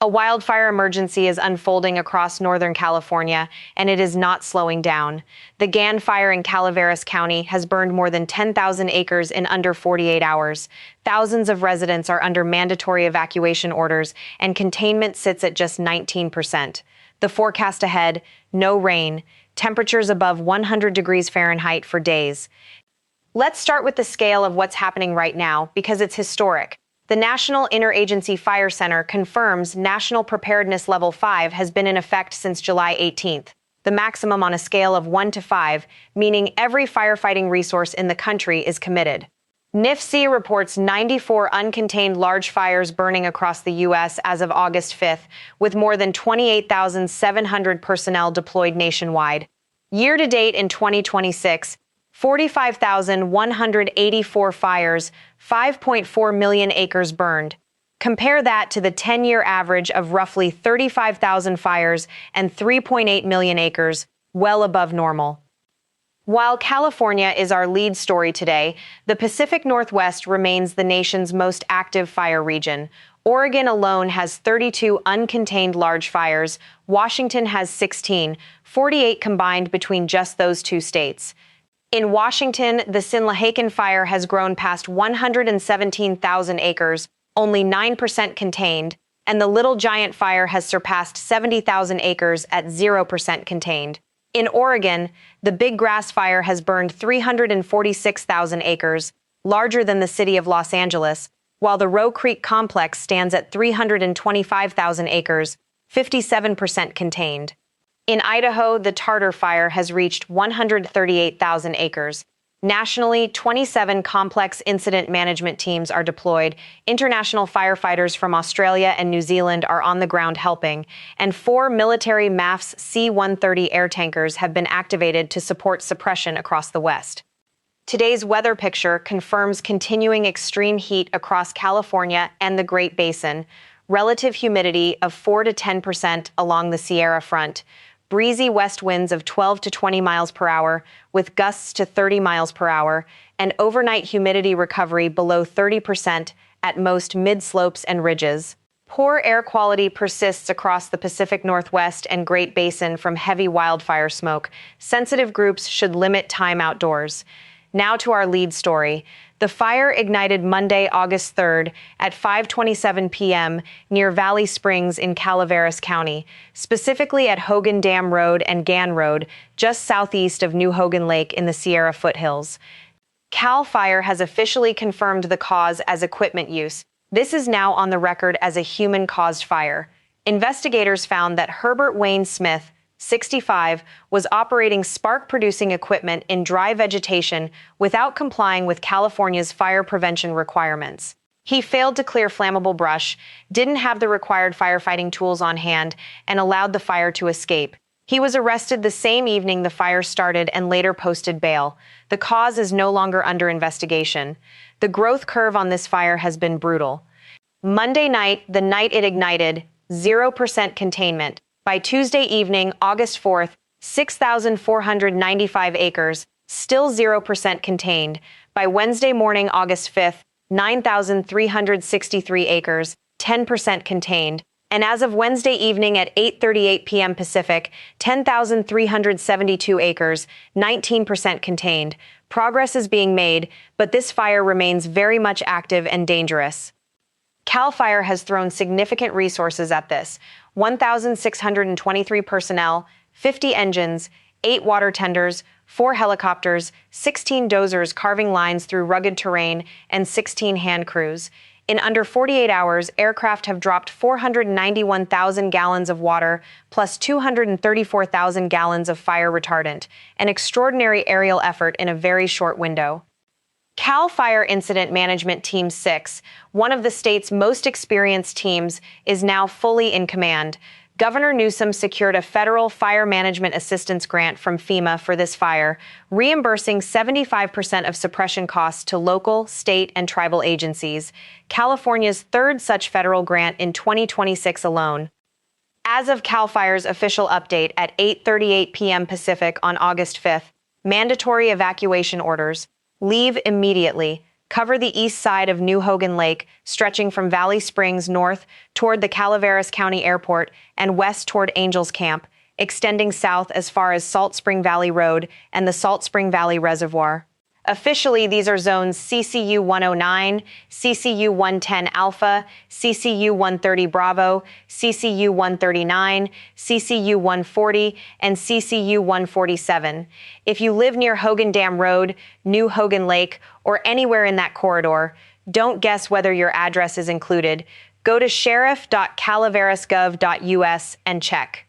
A wildfire emergency is unfolding across Northern California, and it is not slowing down. The Gann Fire in Calaveras County has burned more than 10,000 acres in under 48 hours. Thousands of residents are under mandatory evacuation orders, and containment sits at just 19%. The forecast ahead: no rain, temperatures above 100 degrees Fahrenheit for days. Let's start with the scale of what's happening right now, because it's historic. The National Interagency Fire Center confirms National Preparedness Level 5 has been in effect since July 18th, the maximum on a scale of 1 to 5, meaning every firefighting resource in the country is committed. NIFC reports 94 uncontained large fires burning across the U.S. as of August 5th, with more than 28,700 personnel deployed nationwide. Year-to-date in 2026, 45,184 fires, 5.4 million acres burned. Compare that to the 10-year average of roughly 35,000 fires and 3.8 million acres, well above normal. While California is our lead story today, the Pacific Northwest remains the nation's most active fire region. Oregon alone has 32 uncontained large fires. Washington has 16, 48 combined between just those two states. In Washington, the Sinlahaken fire has grown past 117,000 acres, only 9% contained, and the Little Giant fire has surpassed 70,000 acres at 0% contained. In Oregon, the Big Grass fire has burned 346,000 acres, larger than the city of Los Angeles, while the Roe Creek complex stands at 325,000 acres, 57% contained. In Idaho, the Tartar Fire has reached 138,000 acres. Nationally, 27 complex incident management teams are deployed, international firefighters from Australia and New Zealand are on the ground helping, and 4 military MAFS C-130 air tankers have been activated to support suppression across the West. Today's weather picture confirms continuing extreme heat across California and the Great Basin, relative humidity of 4 to 10% along the Sierra Front, breezy west winds of 12 to 20 miles per hour with gusts to 30 miles per hour, and overnight humidity recovery below 30% at most mid-slopes and ridges. Poor air quality persists across the Pacific Northwest and Great Basin from heavy wildfire smoke. Sensitive groups should limit time outdoors. Now to our lead story. The fire ignited Monday, August 3rd at 5:27 p.m. near Valley Springs in Calaveras County, specifically at Hogan Dam Road and Gann Road, just southeast of New Hogan Lake in the Sierra foothills. Cal Fire has officially confirmed the cause as equipment use. This is now on the record as a human-caused fire. Investigators found that Herbert Wayne Smith, 65, was operating spark-producing equipment in dry vegetation without complying with California's fire prevention requirements. He failed to clear flammable brush, didn't have the required firefighting tools on hand, and allowed the fire to escape. He was arrested the same evening the fire started and later posted bail. The cause is no longer under investigation. The growth curve on this fire has been brutal. Monday night, the night it ignited, 0% containment. By Tuesday evening, August 4th, 6,495 acres, still 0% contained. By Wednesday morning, August 5th, 9,363 acres, 10% contained. And as of Wednesday evening at 8:38 p.m. Pacific, 10,372 acres, 19% contained. Progress is being made, but this fire remains very much active and dangerous. Cal Fire has thrown significant resources at this: 1,623 personnel, 50 engines, 8 water tenders, 4 helicopters, 16 dozers carving lines through rugged terrain, and 16 hand crews. In under 48 hours, aircraft have dropped 491,000 gallons of water, plus 234,000 gallons of fire retardant, an extraordinary aerial effort in a very short window. Cal Fire Incident Management Team 6, one of the state's most experienced teams, is now fully in command. Governor Newsom secured a federal fire management assistance grant from FEMA for this fire, reimbursing 75% of suppression costs to local, state, and tribal agencies, California's third such federal grant in 2026 alone. As of Cal Fire's official update at 8:38 p.m. Pacific on August 5th, mandatory evacuation orders, leave immediately, cover the east side of New Hogan Lake, stretching from Valley Springs north toward the Calaveras County Airport and west toward Angels Camp, extending south as far as Salt Spring Valley Road and the Salt Spring Valley Reservoir. Officially, these are zones CCU 109, CCU 110 Alpha, CCU 130 Bravo, CCU 139, CCU 140, and CCU 147. If you live near Hogan Dam Road, New Hogan Lake, or anywhere in that corridor, don't guess whether your address is included. Go to sheriff.calaverasgov.us and check.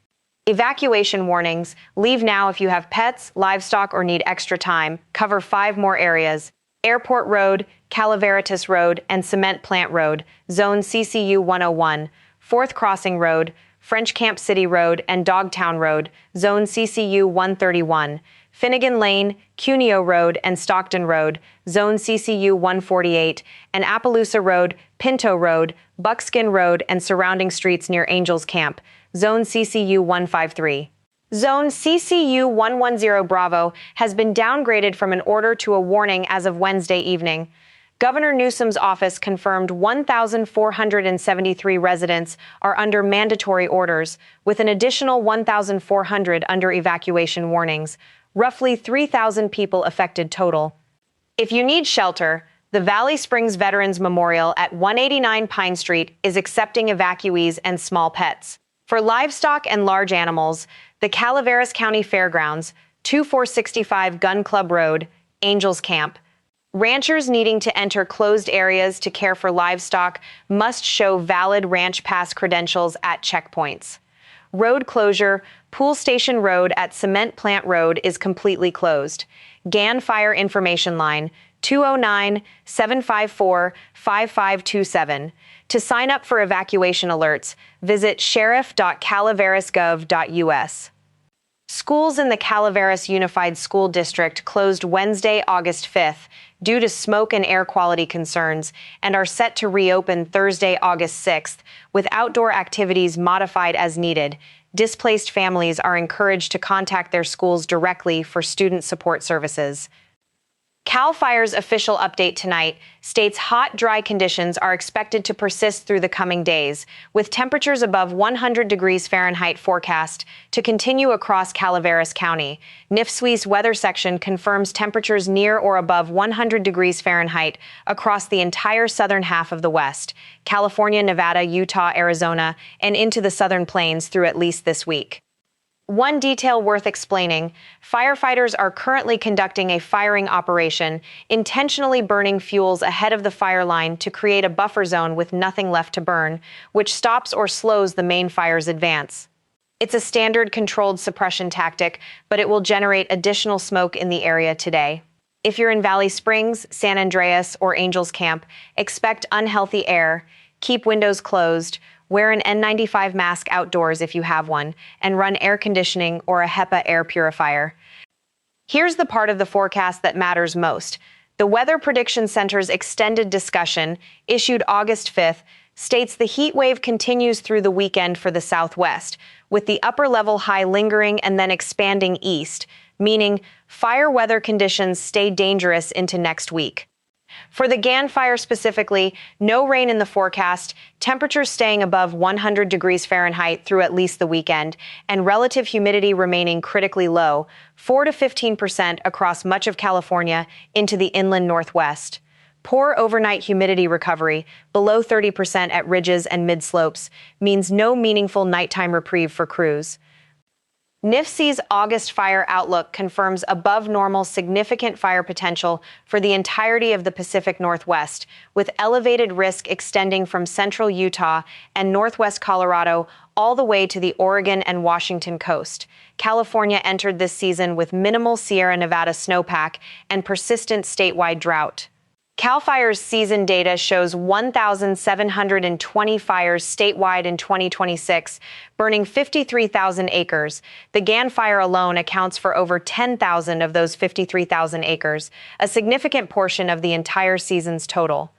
Evacuation warnings. Leave now if you have pets, livestock, or need extra time. Cover 5 more areas: Airport Road, Calaveritas Road, and Cement Plant Road, Zone CCU 101, Fourth Crossing Road, French Camp City Road, and Dogtown Road, Zone CCU 131, Finnegan Lane, Cuneo Road, and Stockton Road, Zone CCU 148, and Appaloosa Road, Pinto Road, Buckskin Road, and surrounding streets near Angels Camp, Zone CCU 153. Zone CCU 110 Bravo has been downgraded from an order to a warning as of Wednesday evening. Governor Newsom's office confirmed 1,473 residents are under mandatory orders, with an additional 1,400 under evacuation warnings, roughly 3,000 people affected total. If you need shelter, the Valley Springs Veterans Memorial at 189 Pine Street is accepting evacuees and small pets. For livestock and large animals, the Calaveras County Fairgrounds, 2465 Gun Club Road, Angels Camp. Ranchers needing to enter closed areas to care for livestock must show valid ranch pass credentials at checkpoints. Road closure: Pool Station Road at Cement Plant Road is completely closed. Gann Fire Information Line, 209-754-5527. To sign up for evacuation alerts, visit sheriff.calaverasgov.us. Schools in the Calaveras Unified School District closed Wednesday, August 5th, due to smoke and air quality concerns, and are set to reopen Thursday, August 6th, with outdoor activities modified as needed. Displaced families are encouraged to contact their schools directly for student support services. Cal Fire's official update tonight states hot, dry conditions are expected to persist through the coming days, with temperatures above 100 degrees Fahrenheit forecast to continue across Calaveras County. NIFSWE's weather section confirms temperatures near or above 100 degrees Fahrenheit across the entire southern half of the West, California, Nevada, Utah, Arizona, and into the southern plains through at least this week. One detail worth explaining: firefighters are currently conducting a firing operation, intentionally burning fuels ahead of the fire line to create a buffer zone with nothing left to burn, which stops or slows the main fire's advance. It's a standard controlled suppression tactic, but it will generate additional smoke in the area today. If you're in Valley Springs, San Andreas, or Angels Camp, expect unhealthy air, keep windows closed, wear an N95 mask outdoors if you have one, and run air conditioning or a HEPA air purifier. Here's the part of the forecast that matters most. The Weather Prediction Center's extended discussion, issued August 5th, states the heat wave continues through the weekend for the Southwest, with the upper-level high lingering and then expanding east, meaning fire weather conditions stay dangerous into next week. For the Gann Fire specifically, no rain in the forecast, temperatures staying above 100 degrees Fahrenheit through at least the weekend, and relative humidity remaining critically low, 4 to 15% across much of California into the inland northwest. Poor overnight humidity recovery, below 30% at ridges and mid-slopes, means no meaningful nighttime reprieve for crews. NIFSWE's August fire outlook confirms above-normal significant fire potential for the entirety of the Pacific Northwest, with elevated risk extending from central Utah and northwest Colorado all the way to the Oregon and Washington coast. California entered this season with minimal Sierra Nevada snowpack and persistent statewide drought. CAL FIRE's season data shows 1,720 fires statewide in 2026, burning 53,000 acres. The Gann Fire alone accounts for over 10,000 of those 53,000 acres, a significant portion of the entire season's total.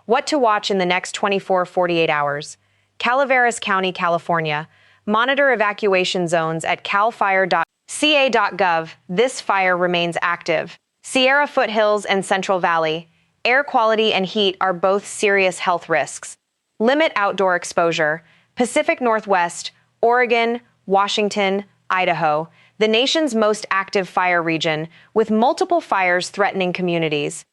What to watch in the next 24-48 hours? Calaveras County, California. Monitor evacuation zones at calfire.ca.gov. This fire remains active. Sierra Foothills and Central Valley. Air quality and heat are both serious health risks. Limit outdoor exposure. Pacific Northwest, Oregon, Washington, Idaho, the nation's most active fire region, with multiple fires threatening communities.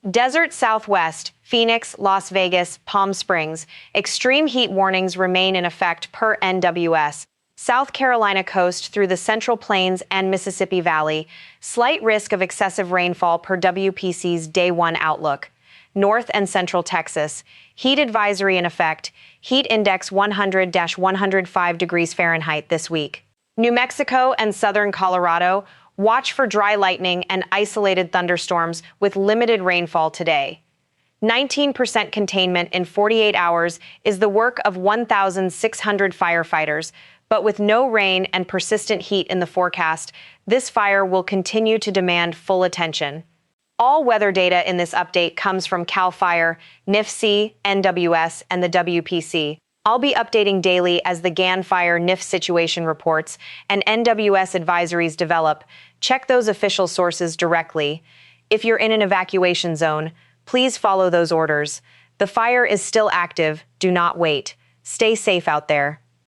Desert Southwest, Phoenix, Las Vegas, Palm Springs, extreme heat warnings remain in effect per NWS. South Carolina coast through the Central Plains and Mississippi Valley, slight risk of excessive rainfall per WPC's Day 1 outlook. North and Central Texas, heat advisory in effect, heat index 100-105 degrees Fahrenheit this week. New Mexico and southern Colorado, watch for dry lightning and isolated thunderstorms with limited rainfall today. 19% containment in 48 hours is the work of 1,600 firefighters, but with no rain and persistent heat in the forecast, this fire will continue to demand full attention. All weather data in this update comes from Cal Fire, NIFC, NWS, and the WPC. I'll be updating daily as the Gann Fire NIF situation reports and NWS advisories develop. Check those official sources directly. If you're in an evacuation zone, please follow those orders. The fire is still active. Do not wait. Stay safe out there.